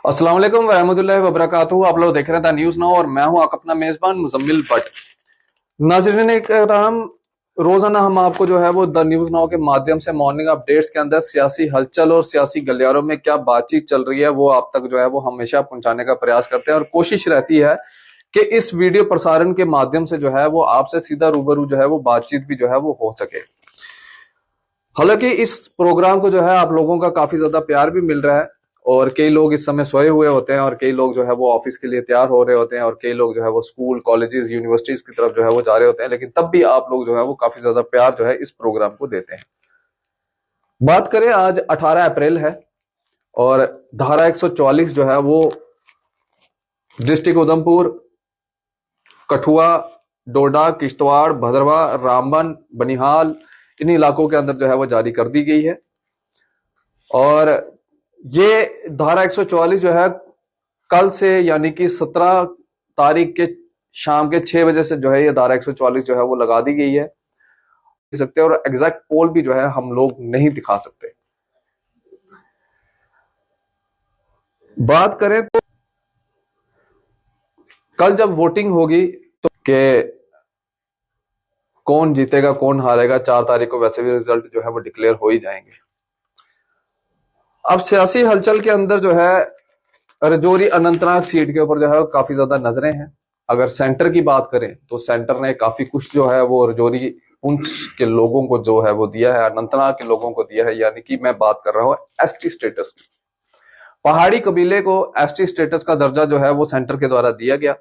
अस्सलाम वालेकुम रहमतुल्लाहि व बरकातहू। आप लोग देख रहे हैं न्यूज नाउ और मैं हूं आप अपना मेजबान मुजम्मिल भट्ट। नाज़रीन कराम, रोजाना हम आपको जो है वो द न्यूज नाउ के माध्यम से मॉर्निंग अपडेट्स के अंदर सियासी हलचल और सियासी गलियारों में क्या बातचीत चल रही है वो आप तक जो है वो हमेशा पहुंचाने का प्रयास करते हैं और कोशिश रहती है कि इस वीडियो प्रसारण के माध्यम से जो है वो आपसे सीधा रूबरू जो है वो बातचीत भी जो है वो हो सके। हालांकि इस प्रोग्राम को जो है आप लोगों का काफी ज्यादा प्यार भी मिल रहा है और कई लोग इस समय सोए हुए होते हैं और कई लोग जो है वो ऑफिस के लिए तैयार हो रहे होते हैं और कई लोग जो है वो स्कूल कॉलेजेस यूनिवर्सिटीज की तरफ जो है वो जा रहे होते हैं, लेकिन तब भी आप लोग जो है वो काफी ज्यादा प्यार जो है इस प्रोग्राम को देते हैं। बात करें, आज 18 अप्रैल है और धारा 144 जो है वो डिस्ट्रिक्ट उधमपुर, कठुआ, डोडा, किश्तवाड़, भदरवा, रामबन, बनिहाल, इन इलाकों के अंदर जो है वो जारी कर दी गई है। और ये धारा 144 जो है कल से यानी कि 17 तारीख के शाम के 6 बजे से जो है ये धारा 144 जो है वो लगा दी गई है सकते हैं और एग्जैक्ट पोल भी जो है हम लोग नहीं दिखा सकते। बात करें तो कल जब वोटिंग होगी तो के कौन जीतेगा कौन हारेगा, 4 तारीख को वैसे भी रिजल्ट जो है वो डिक्लेयर हो ही जाएंगे। अब सियासी हलचल के अंदर जो है रजौरी अनंतनाग सीट के ऊपर जो है काफी ज्यादा नजरें हैं। अगर सेंटर की बात करें तो सेंटर ने काफी कुछ जो है वो रजौरी पुंछ के लोगों को जो है वो दिया है, अनंतनाग के लोगों को दिया है, यानी कि मैं बात कर रहा हूं एसटी स्टेटस की। पहाड़ी कबीले को एसटी स्टेटस का दर्जा जो है वो सेंटर के द्वारा दिया गया,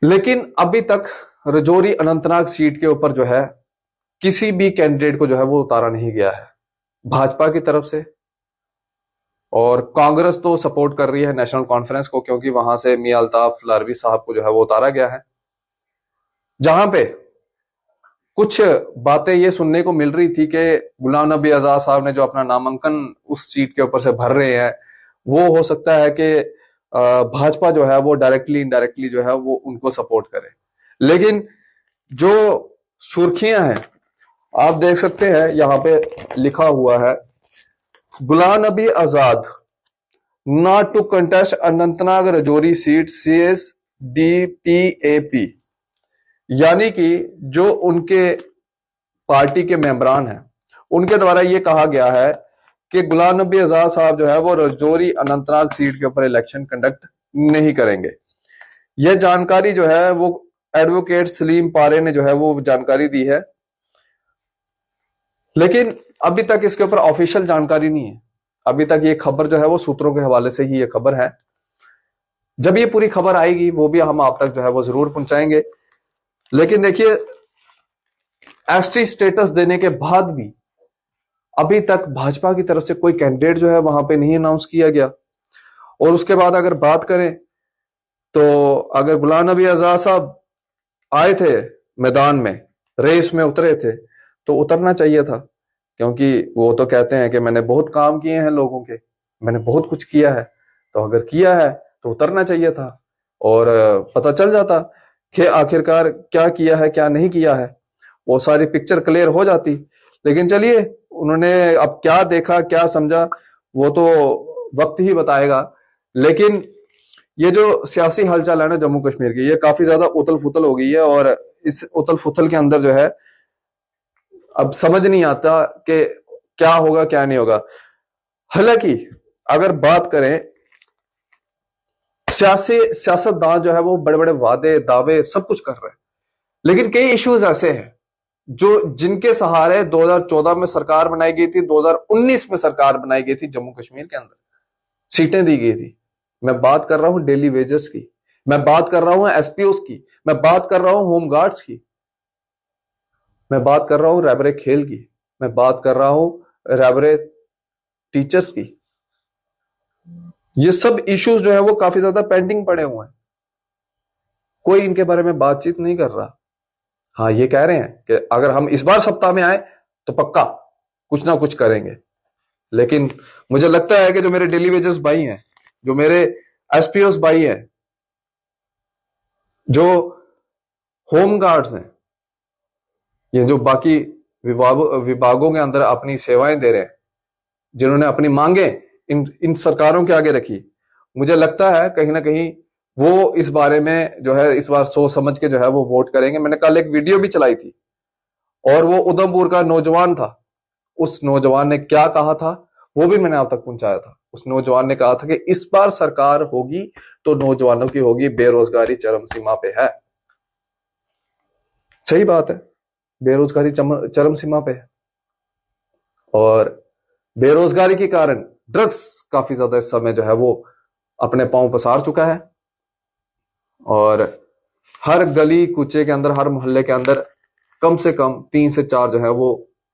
लेकिन अभी तक रजौरी अनंतनाग सीट के ऊपर जो है किसी भी कैंडिडेट को जो है वो उतारा नहीं गया है भाजपा की तरफ से। और कांग्रेस तो सपोर्ट कर रही है नेशनल कॉन्फ्रेंस को, क्योंकि वहां से मियां अल्ताफ लारवी साहब को जो है वो उतारा गया है। जहां पे कुछ बातें ये सुनने को मिल रही थी कि गुलाम नबी आजाद साहब ने जो अपना नामांकन उस सीट के ऊपर से भर रहे हैं, वो हो सकता है कि भाजपा जो है वो डायरेक्टली इनडायरेक्टली जो है वो उनको सपोर्ट करे। लेकिन जो सुर्खियां हैं आप देख सकते हैं, यहां पे लिखा हुआ है Ghulam Nabi Azad not to contest Anantnag Rajouri seat CS DPAP, यानी कि जो उनके पार्टी के मेंबरान हैं उनके द्वारा यह कहा गया है कि गुलाम नबी आजाद साहब जो है वो रजौरी अनंतनाग सीट के ऊपर इलेक्शन कंडक्ट नहीं करेंगे। यह जानकारी जो है वो एडवोकेट सलीम पारे ने जो है वो जानकारी दी है, लेकिन अभी तक इसके ऊपर ऑफिशियल जानकारी नहीं है। अभी तक ये खबर जो है वो सूत्रों के हवाले से ही ये खबर है। जब ये पूरी खबर आएगी वो भी हम आप तक जो है वो जरूर पहुंचाएंगे। लेकिन देखिए, एसटी स्टेटस देने के बाद भी अभी तक भाजपा की तरफ से कोई कैंडिडेट जो है वहां पे नहीं अनाउंस किया गया। और उसके बाद अगर बात करें तो अगर गुलाम नबी आजाद साहब आए थे मैदान में, रेस में उतरे थे, तो उतरना चाहिए था, क्योंकि वो तो कहते हैं कि मैंने बहुत काम किए हैं लोगों के, मैंने बहुत कुछ किया है। तो अगर किया है तो उतरना चाहिए था और पता चल जाता कि आखिरकार क्या किया है क्या नहीं किया है, वो सारी पिक्चर क्लियर हो जाती। लेकिन चलिए, उन्होंने अब क्या देखा क्या समझा वो तो वक्त ही बताएगा। लेकिन ये जो सियासी हलचल है ना जम्मू कश्मीर की, ये काफी ज्यादा उथल फुथल हो गई है और इस उथल फुथल के अंदर जो है अब समझ नहीं आता कि क्या होगा क्या नहीं होगा। हालांकि अगर बात करें, सियासतदान जो है वो बड़े बड़े वादे दावे सब कुछ कर रहे हैं, लेकिन कई इश्यूज ऐसे हैं जो जिनके सहारे 2014 में सरकार बनाई गई थी, 2019 में सरकार बनाई गई थी, जम्मू कश्मीर के अंदर सीटें दी गई थी। मैं बात कर रहा हूं डेली वेजेस की, मैं बात कर रहा हूं SPOs की, मैं बात कर रहा हूं होम गार्ड्स की, मैं बात कर रहा हूं रैबरे खेल की, मैं बात कर रहा हूं रैबरे टीचर्स की। ये सब इश्यूज जो है वो काफी ज्यादा पेंडिंग पड़े हुए हैं, कोई इनके बारे में बातचीत नहीं कर रहा। हाँ, ये कह रहे हैं कि अगर हम इस बार सत्ता में आए तो पक्का कुछ ना कुछ करेंगे। लेकिन मुझे लगता है कि जो मेरे डेली वेजेस भाई हैं, जो मेरे SPOs भाई हैं, जो होम गार्ड्स हैं, ये जो बाकी विभागों के अंदर अपनी सेवाएं दे रहे हैं, जिन्होंने अपनी मांगे इन सरकारों के आगे रखी, मुझे लगता है कहीं ना कहीं वो इस बारे में जो है इस बार सोच समझ के जो है वो वोट करेंगे। मैंने कल एक वीडियो भी चलाई थी और वो उधमपुर का नौजवान था, उस नौजवान ने क्या कहा था वो भी मैंने आप तक पहुंचाया था। उस नौजवान ने कहा था कि इस बार सरकार होगी तो नौजवानों की होगी, बेरोजगारी चरम सीमा पे है। सही बात है, बेरोजगारी चरम सीमा पे है और बेरोजगारी के कारण ड्रग्स काफी ज्यादा इस समय जो है वो अपने पांव पसार चुका है और हर गली कूचे के अंदर, हर मोहल्ले के अंदर कम से कम 3 से 4 जो है वो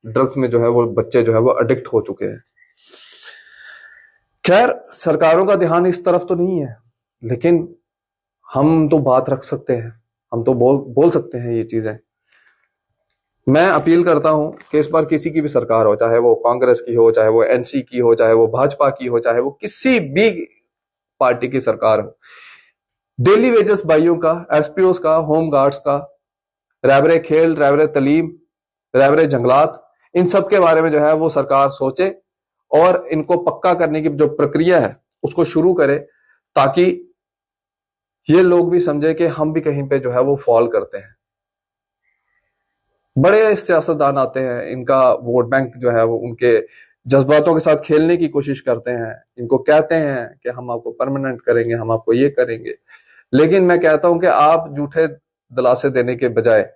ड्रग्स में जो है वो बच्चे जो है वो एडिक्ट हो चुके हैं। खैर, सरकारों का ध्यान इस तरफ तो नहीं है, लेकिन हम तो बात रख सकते हैं, हम तो बोल सकते हैं ये चीजें। मैं अपील करता हूं कि इस बार किसी की भी सरकार हो, चाहे वो कांग्रेस की हो, चाहे वो एनसी की हो, चाहे वो भाजपा की हो, चाहे वो किसी भी पार्टी की सरकार हो, डेली वेजेस भाइयों का, एसपीओस का, होम गार्ड्स का, रहबरे खेल, रहबरे तलीम, रहबरे जंगलात, इन सब के बारे में जो है वो सरकार सोचे और इनको पक्का करने की जो प्रक्रिया है उसको शुरू करे, ताकि ये लोग भी समझे कि हम भी कहीं पे जो है वो फॉल करते हैं। बड़े सियासतदान आते हैं, इनका वोट बैंक जो है वो उनके जज्बातों के साथ खेलने की कोशिश करते हैं, इनको कहते हैं कि हम आपको परमानेंट करेंगे, हम आपको ये करेंगे। लेकिन मैं कहता हूं कि आप झूठे दिलासे देने के बजाय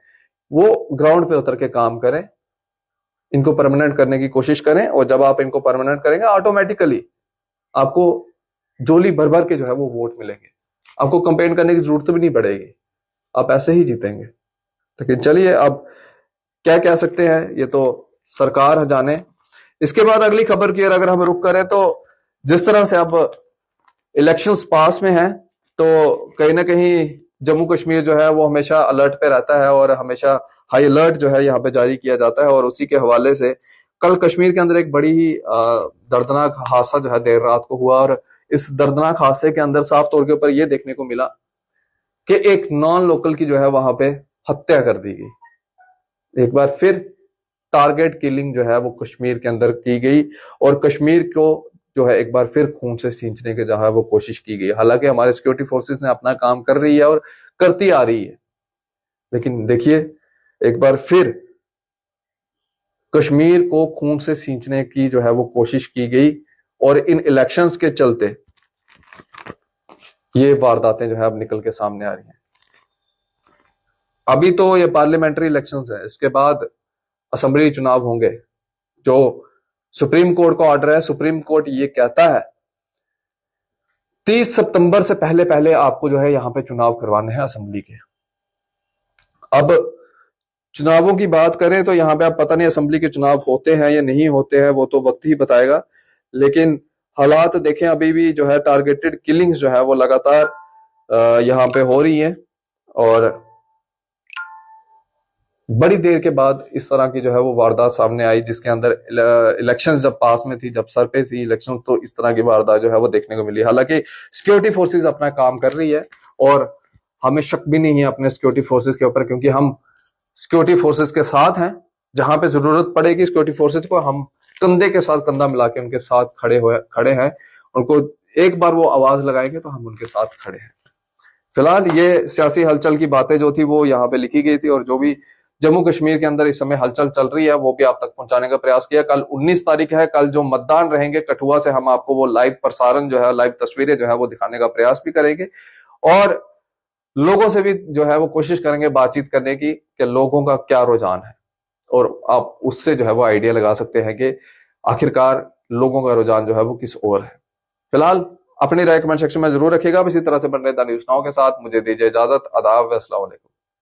वो ग्राउंड पे उतर के काम करें, इनको परमानेंट करने की कोशिश करें और जब आप इनको परमानेंट करेंगे ऑटोमेटिकली आपको जोली भर भर के जो है वो वोट मिलेंगे, आपको कंपेन करने की जरूरत भी नहीं पड़ेगी, आप ऐसे ही जीतेंगे। लेकिन चलिए, अब क्या कह सकते हैं, ये तो सरकार जाने। इसके बाद अगली खबर की अगर हम रुख करें तो जिस तरह से अब इलेक्शंस पास में हैं तो कहीं ना कहीं जम्मू कश्मीर जो है वो हमेशा अलर्ट पे रहता है और हमेशा हाई अलर्ट जो है यहाँ पे जारी किया जाता है। और उसी के हवाले से कल कश्मीर के अंदर एक बड़ी ही दर्दनाक हादसा जो है देर रात को हुआ और इस दर्दनाक हादसे के अंदर साफ तौर के ऊपर यह देखने को मिला कि एक नॉन लोकल की जो है वहां पे हत्या कर दी गई। एक बार फिर टारगेट किलिंग जो है वो कश्मीर के अंदर की गई और कश्मीर को जो है एक बार फिर खून से सींचने की जो है वो कोशिश की गई। हालांकि हमारे सिक्योरिटी फोर्सेस ने अपना काम कर रही है और करती आ रही है, लेकिन देखिए एक बार फिर कश्मीर को खून से सींचने की जो है वो कोशिश की गई और इन इलेक्शंस के चलते ये वारदातें जो है अब निकल के सामने आ रही हैं। अभी तो ये पार्लियामेंट्री इलेक्शंस है, इसके बाद असेंबली चुनाव होंगे। जो सुप्रीम कोर्ट का ऑर्डर है, सुप्रीम कोर्ट ये कहता है 30 सितंबर से पहले पहले आपको जो है यहां पे चुनाव करवाने हैं असेंबली के। अब चुनावों की बात करें तो यहां पे आप पता नहीं असेंबली के चुनाव होते हैं या नहीं होते हैं, वो तो वक्त ही बताएगा। लेकिन हालात देखें, अभी भी जो है टारगेटेड किलिंग्स जो है वो लगातार यहां पे हो रही है और बड़ी देर के बाद इस तरह की जो है वो वारदात सामने आई, जिसके अंदर इलेक्शंस जब पास में थी, जब सर पे थी इलेक्शंस, तो इस तरह की वारदात जो है वो देखने को मिली। हालांकि सिक्योरिटी फोर्सेस अपना काम कर रही है और हमें शक भी नहीं है अपने सिक्योरिटी फोर्सेस के ऊपर, क्योंकि हम सिक्योरिटी फोर्सेस के साथ हैं। जहां पे जरूरत पड़ेगी सिक्योरिटी फोर्सेस को, हम कंधे के साथ कंधा मिला के उनके साथ खड़े हैं। उनको एक बार वो आवाज लगाएंगे तो हम उनके साथ खड़े हैं। फिलहाल ये सियासी हलचल की बातें जो थी वो यहाँ पे लिखी गई थी और जो भी जम्मू कश्मीर के अंदर इस समय हलचल चल रही है वो भी आप तक पहुंचाने का प्रयास किया। कल 19 तारीख है, कल जो मतदान रहेंगे कठुआ से, हम आपको वो लाइव प्रसारण जो है, लाइव तस्वीरें जो है वो दिखाने का प्रयास भी करेंगे और लोगों से भी जो है वो कोशिश करेंगे बातचीत करने की कि लोगों का क्या रुझान है और आप उससे जो है वो आइडिया लगा सकते हैं कि आखिरकार लोगों का रुझान जो है वो किस ओर है। फिलहाल अपनी राय कमेंट सेक्शन में जरूर रखिएगा। इसी तरह से बन रहे न्यूज़ नाउ के साथ मुझे दीजिए इजाजत। आदाब व अस्सलाम वालेकुम।